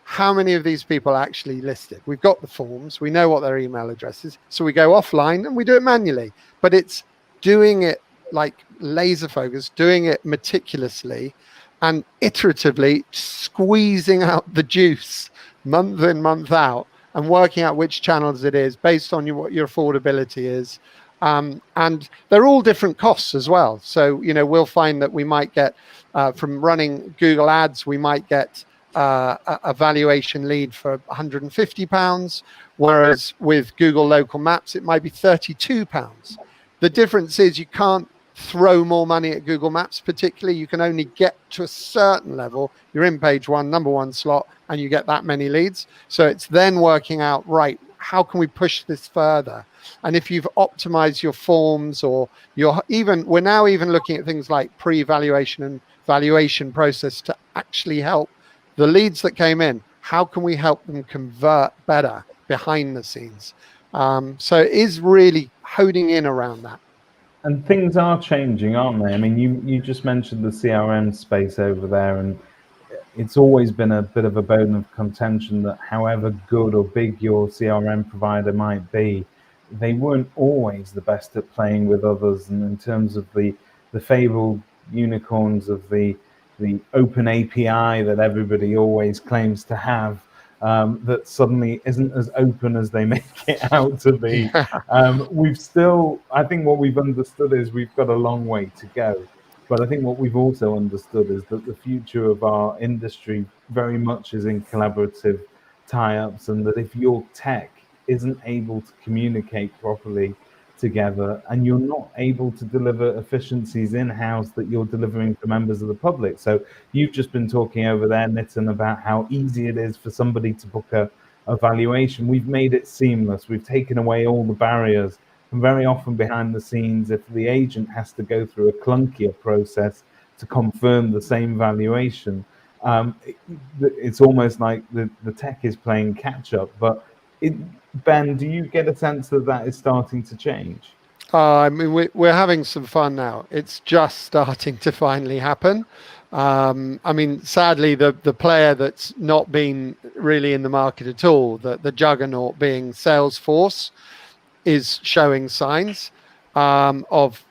How many of these people actually listed? We've got the forms. We know what their email address is. So we go offline and we do it manually. But it's doing it like laser focus, doing it meticulously and iteratively, squeezing out the juice month in, month out, and working out which channels it is based on what your affordability is. And they're all different costs as well. So, we'll find that we might get from running Google Ads, we might get a valuation lead for £150, whereas with Google Local Maps, it might be £32. The difference is you can't throw more money at Google Maps, particularly. You can only get to a certain level. You're in page one, number one slot, and you get that many leads. So it's then working out, right, how can we push this further? And if you've optimized your forms, or we're now even looking at things like pre-valuation and valuation process to actually help the leads that came in. How can we help them convert better behind the scenes? So it is really honing in around that. And things are changing, aren't they? I mean, you just mentioned the CRM space over there, and it's always been a bit of a bone of contention that however good or big your CRM provider might be, they weren't always the best at playing with others. And in terms of the fabled unicorns of the open API that everybody always claims to have, that suddenly isn't as open as they make it out to be. I think what we've understood is we've got a long way to go. But I think what we've also understood is that the future of our industry very much is in collaborative tie-ups, and that if your tech isn't able to communicate properly together, and you're not able to deliver efficiencies in-house that you're delivering to members of the public. So you've just been talking over there, Nitin, about how easy it is for somebody to book a valuation. We've made it seamless. We've taken away all the barriers. And very often behind the scenes, if the agent has to go through a clunkier process to confirm the same valuation, it's almost like the tech is playing catch up. But Ben, do you get a sense that is starting to change? I mean, we're having some fun now. It's just starting to finally happen. I mean, sadly, the player that's not been really in the market at all, the juggernaut being Salesforce, is showing signs of,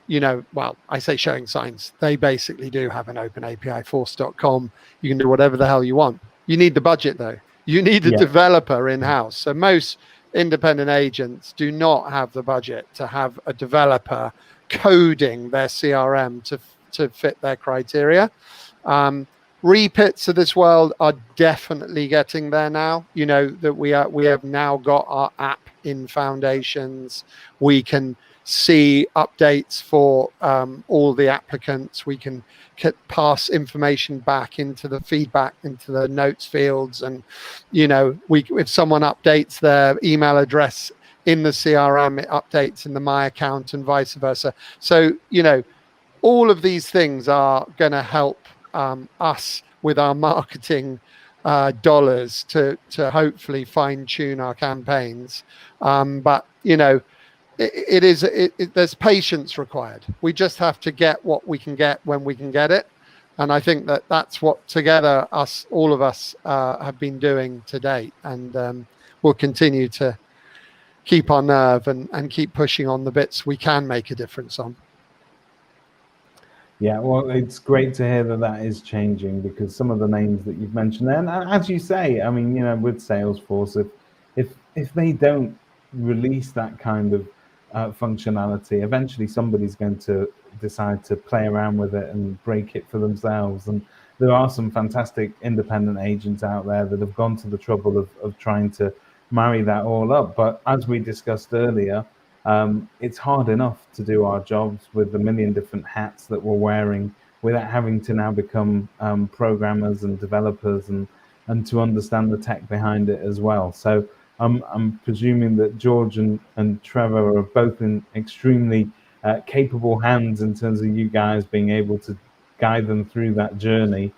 well, I say showing signs. They basically do have an open API, force.com. You can do whatever the hell you want. You need the budget, though. You need a developer in-house. So most independent agents do not have the budget to have a developer coding their CRM to fit their criteria. Repits of this world are definitely getting there now. That we have now got our app in Foundations. We can see updates for all the applicants. We can pass information back into the feedback, into the notes fields, and if someone updates their email address in the CRM, it updates in the My account, and vice versa. So all of these things are going to help us with our marketing dollars to hopefully fine tune our campaigns. But there's patience required. We just have to get what we can get when we can get it. And I think that's what together all of us have been doing to date. And we'll continue to keep our nerve and keep pushing on the bits we can make a difference on. Yeah, well, it's great to hear that is changing, because some of the names that you've mentioned there, and as you say, I mean, with Salesforce, if they don't release that kind of functionality, eventually somebody's going to decide to play around with it and break it for themselves. And there are some fantastic independent agents out there that have gone to the trouble of trying to marry that all up. But as we discussed earlier, it's hard enough to do our jobs with the million different hats that we're wearing without having to now become programmers and developers and to understand the tech behind it as well. So I'm presuming that George and Trevor are both in extremely capable hands in terms of you guys being able to guide them through that journey.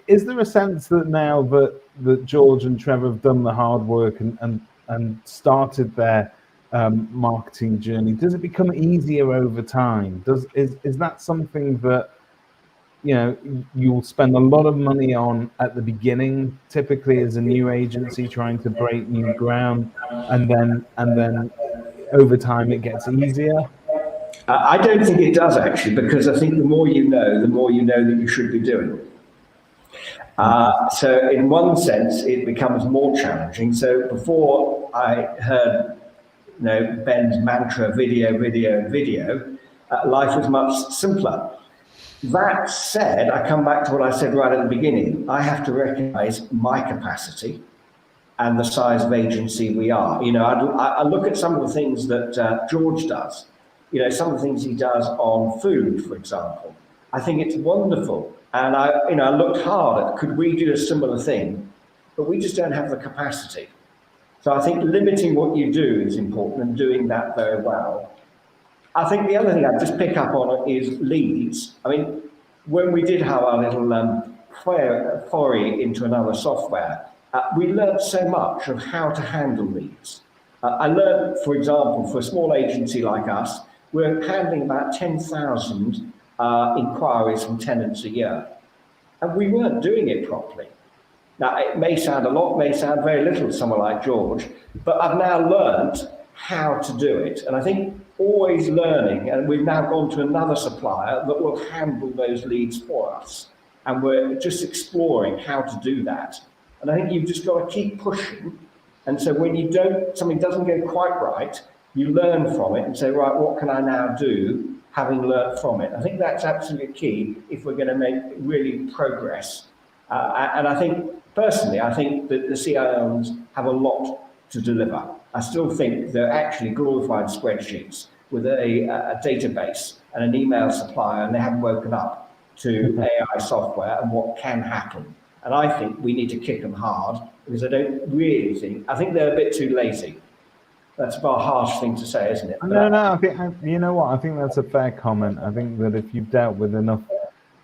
Is there a sense that now that George and Trevor have done the hard work and started their marketing journey, does it become easier over time? Is that something that you'll spend a lot of money on at the beginning, typically as a new agency trying to break new ground, and then over time it gets easier? I don't think it does, actually, because I think the more you know that you should be doing. So in one sense, it becomes more challenging. So before I heard Ben's mantra, video, life was much simpler. That said, I come back to what I said right at the beginning. I have to recognize my capacity and the size of agency we are. I look at some of the things that George does, some of the things he does on food, for example. I think it's wonderful. And I looked hard at, could we do a similar thing? But we just don't have the capacity. So I think limiting what you do is important and doing that very well. I think the other thing I'd just pick up on is leads. I mean, when we did have our little foray into another software, we learned so much of how to handle leads. I learned, for example, for a small agency like us, we're handling about 10,000 inquiries from tenants a year. And we weren't doing it properly. Now, it may sound a lot, may sound very little to someone like George, but I've now learned how to do it. And I think always learning, and we've now gone to another supplier that will handle those leads for us. And we're just exploring how to do that. And I think you've just got to keep pushing. And so when something doesn't go quite right, you learn from it and say, right, what can I now do, having learned from it? I think that's absolutely key if we're going to make really progress. And I think, personally, I think that the CIOs have a lot to deliver. I still think they're actually glorified spreadsheets with a database and an email supplier, and they haven't woken up to AI software and what can happen. And I think we need to kick them hard, because I think they're a bit too lazy. That's about a harsh thing to say, isn't it? No, I think, you know what, I think that's a fair comment. I think that if you've dealt with enough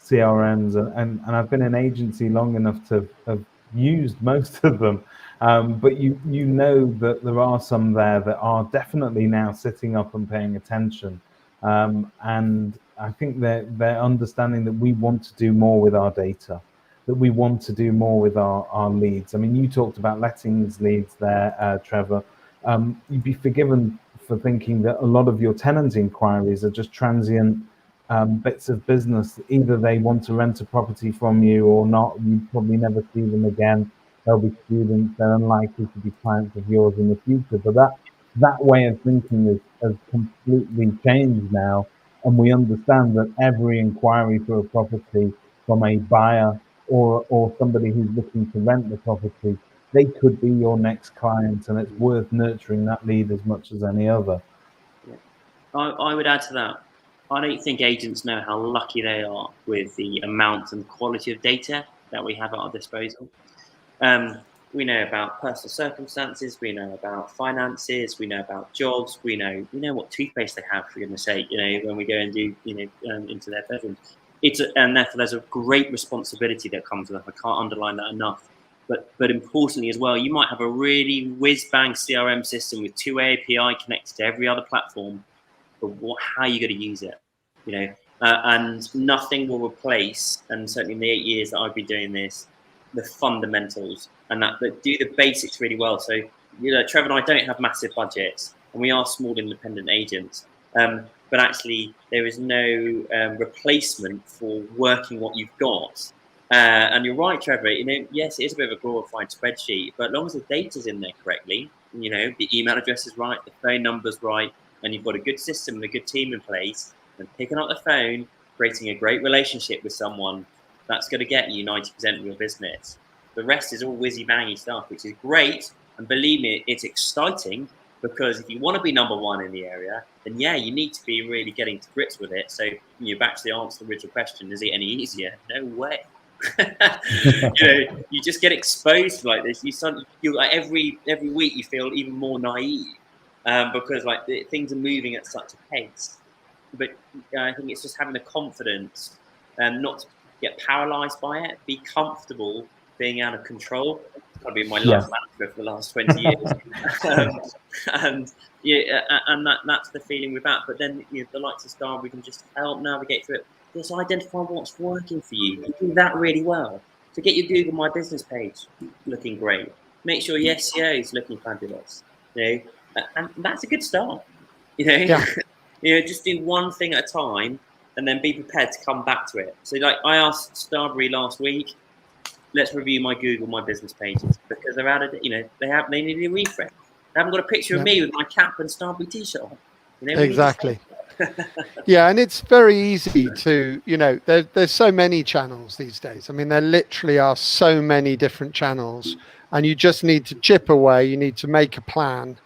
CRMs, and I've been in agency long enough to have used most of them, but you know that there are some there that are definitely now sitting up and paying attention, and I think they're understanding that we want to do more with our data, that we want to do more with our leads. I mean, you talked about lettings leads there, Trevor. You'd be forgiven for thinking that a lot of your tenant inquiries are just transient bits of business. Either they want to rent a property from you or not. You probably never see them again. They'll be students. They're unlikely to be clients of yours in the future. But that way of thinking has completely changed now. And we understand that every inquiry for a property from a buyer or somebody who's looking to rent the property, they could be your next client, and it's worth nurturing that lead as much as any other. Yeah. I would add to that. I don't think agents know how lucky they are with the amount and quality of data that we have at our disposal. We know about personal circumstances, we know about finances, we know about jobs, we know what toothpaste they have, for goodness sake, when we go and do, into their bedrooms. And therefore there's a great responsibility that comes with it. I can't underline that enough. But importantly as well, you might have a really whiz-bang CRM system with two-way API connected to every other platform, but how are you going to use it? And nothing will replace, and certainly in the 8 years that I've been doing this, the fundamentals and that do the basics really well. So, Trevor and I don't have massive budgets, and we are small independent agents. But actually, there is no replacement for working what you've got. And you're right, Trevor. Yes, it is a bit of a glorified spreadsheet, but as long as the data's in there correctly, the email address is right, the phone number's right, and you've got a good system and a good team in place, and picking up the phone, creating a great relationship with someone, that's going to get you 90% of your business. The rest is all whizzy-bangy stuff, which is great. And believe me, it's exciting, because if you want to be number one in the area, then yeah, you need to be really getting to grips with it. So you're back to the answer to the original question, is it any easier? No way. You just get exposed like this. You like every week you feel even more naive, because things are moving at such a pace. But I think it's just having the confidence and not to get paralyzed by it. Be comfortable being out of control. It's got to be my life mantra for the last 20 years. And that's the feeling with that. But then the likes of Starberry can just help navigate through it. Just identify what's working for you. You do that really well. So get your Google My Business page looking great. Make sure your SEO is looking fabulous. And that's a good start. Just do one thing at a time, and then be prepared to come back to it. So, I asked Starberry last week, let's review my Google My Business pages, because they're out of, they need a refresh. They haven't got a picture of me with my cap and Starberry t-shirt on. Exactly. Yeah, and it's very easy to, there's so many channels these days. I mean, there literally are so many different channels, and you just need to chip away. You need to make a plan,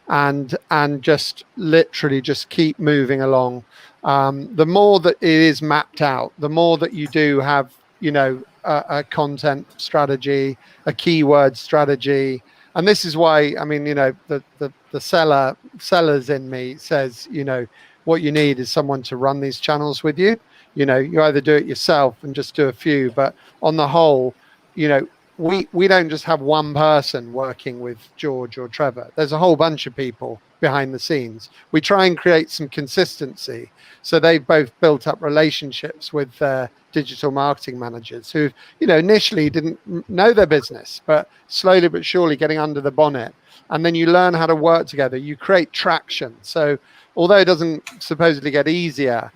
and just literally just keep moving along. The more that it is mapped out, the more that you do have, you know, a content strategy, a keyword strategy. And this is why, I mean, you know, the sellers in me says, you know, what you need is someone to run these channels with you. You know, you either do it yourself and just do a few, but on the whole, you know, we don't just have one person working with George or Trevor. There's a whole bunch of people behind the scenes. We try and create some consistency. So they've both built up relationships with their digital marketing managers who, you know, initially didn't know their business, but slowly but surely getting under the bonnet. And then you learn how to work together. You create traction. So although it doesn't supposedly get easier,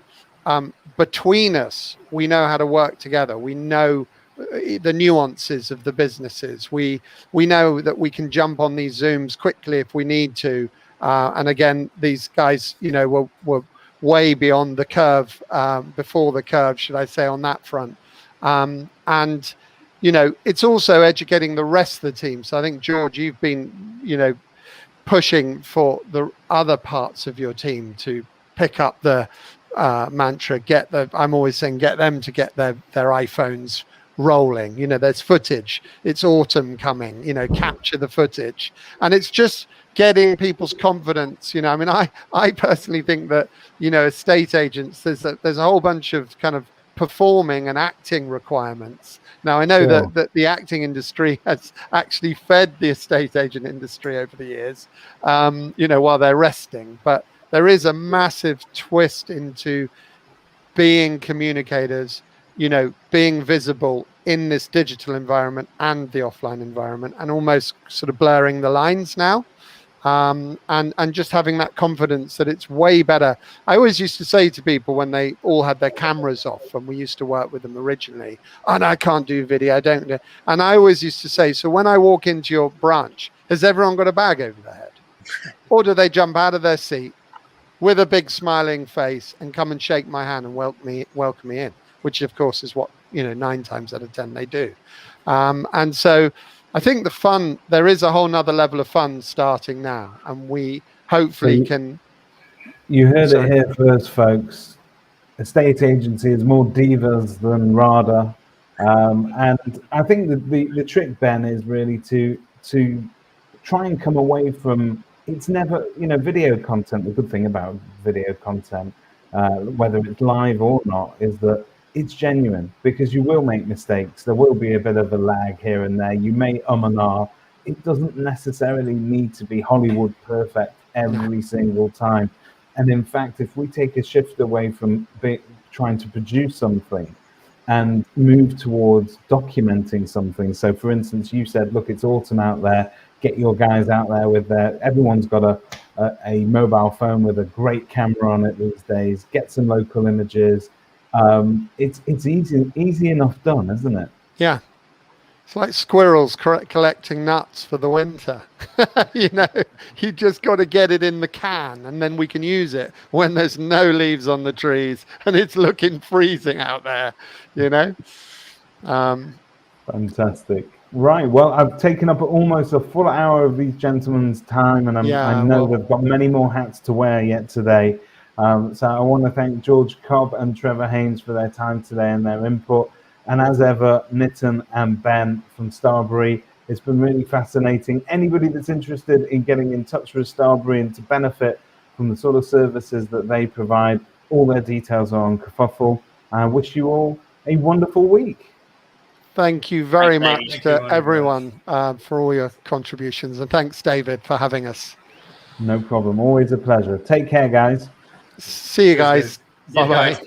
between us, we know how to work together. We know the nuances of the businesses. We know that we can jump on these Zooms quickly if we need to. And again, these guys, you know, were way beyond the curve, before the curve, should I say, on that front. And, you know, it's also educating the rest of the team. So I think, George, you've been, you know, pushing for the other parts of your team to pick up the mantra, I'm always saying, get them to get their iPhones rolling. You know, there's footage, it's autumn coming, you know, capture the footage. And it's just getting people's confidence. You know, I mean, I personally think that, you know, estate agents, there's a whole bunch of kind of performing and acting requirements. Now, I know that the acting industry has actually fed the estate agent industry over the years, you know, while they're resting. But there is a massive twist into being communicators, you know, being visible in this digital environment and the offline environment, and almost sort of blurring the lines now. And just having that confidence that it's way better. I always used to say to people when they all had their cameras off, and we used to work with them originally, oh, no, I can't do video, I don't do. And I always used to say, so when I walk into your branch, has everyone got a bag over their head? Or do they jump out of their seat with a big smiling face and come and shake my hand and welcome me in? Which of course is what, you know, 9 times out of 10 they do. And so I think the fun, there is a whole nother level of fun starting now, and we hopefully can. You heard it here first, folks. Estate agency is more divas than RADA. And I think that the trick, Ben, is really to try and come away from, it's never, you know, video content. The good thing about video content, whether it's live or not, is that it's genuine, because you will make mistakes. There will be a bit of a lag here and there. You may and ah. It doesn't necessarily need to be Hollywood perfect every single time. And in fact, if we take a shift away from trying to produce something and move towards documenting something. So for instance, you said, look, it's autumn out there. Get your guys out there with everyone's got a mobile phone with a great camera on it these days. Get some local images. It's easy enough done, isn't it? Yeah, it's like squirrels collecting nuts for the winter. You know, you just got to get it in the can, and then we can use it when there's no leaves on the trees and it's looking freezing out there, you know. Fantastic. Right, well, I've taken up almost a full hour of these gentlemen's time, and I know they've got many more hats to wear yet today. So I want to thank George Cobb and Trevor Haynes for their time today and their input. And as ever, Nitin and Ben from Starberry, it's been really fascinating. Anybody that's interested in getting in touch with Starberry and to benefit from the sort of services that they provide, all their details are on Kerfuffle. I wish you all a wonderful week. Thank you very much to everyone for all your contributions. And thanks, David, for having us. No problem. Always a pleasure. Take care, guys. See you guys. Bye-bye.